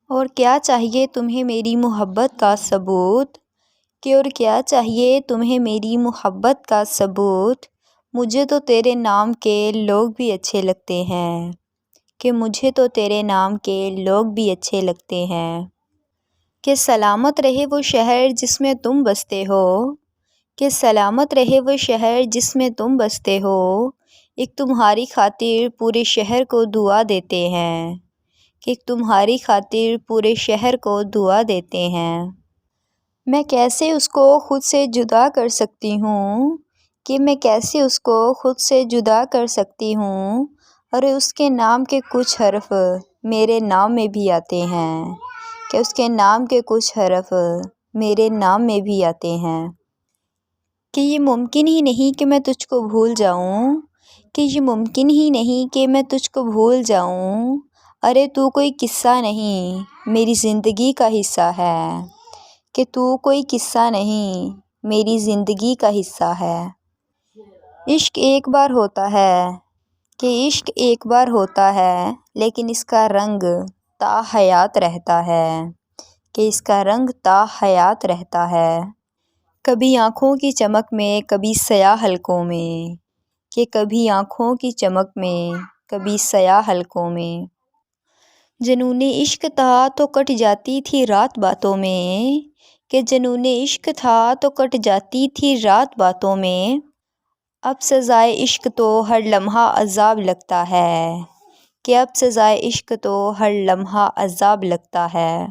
اور کیا چاہیے تمہیں میری محبت کا ثبوت، کہ اور کیا چاہیے تمہیں میری محبت کا ثبوت، مجھے تو تیرے نام کے لوگ بھی اچھے لگتے ہیں، کہ مجھے تو تیرے نام کے لوگ بھی اچھے لگتے ہیں، کہ سلامت رہے وہ شہر جس میں تم بستے ہو، کہ سلامت رہے وہ شہر جس میں تم بستے ہو، ایک تمہاری خاطر پورے شہر کو دعا دیتے ہیں، کہ ایک تمہاری خاطر پورے شہر کو دعا دیتے ہیں۔ میں کیسے اس کو خود سے جدا کر سکتی ہوں، کہ میں کیسے اس کو خود سے جدا کر سکتی ہوں، اور اس کے نام کے کچھ حرف میرے نام میں بھی آتے ہیں، کہ اس کے نام کے کچھ حرف میرے نام میں بھی آتے ہیں، کہ یہ ممکن ہی نہیں کہ میں تجھ کو بھول جاؤں، کہ یہ ممکن ہی نہیں کہ میں تجھ کو بھول جاؤں، ارے تو کوئی قصہ نہیں میری زندگی کا حصہ ہے، کہ تو کوئی قصہ نہیں میری زندگی کا حصہ ہے۔ عشق ایک بار ہوتا ہے، کہ عشق ایک بار ہوتا ہے، لیکن اس کا رنگ تا حیات رہتا ہے، کہ اس کا رنگ تا حیات رہتا ہے، کبھی آنکھوں کی چمک میں کبھی سیاہ حلقوں میں، کہ کبھی آنکھوں کی چمک میں کبھی سیاہ حلقوں میں۔ جنون عشق تھا تو کٹ جاتی تھی رات باتوں میں، کہ جنون عشق تھا تو کٹ جاتی تھی رات باتوں میں، اب سزائے عشق تو ہر لمحہ عذاب لگتا ہے، کہ اب سزائے عشق تو ہر لمحہ عذاب لگتا ہے۔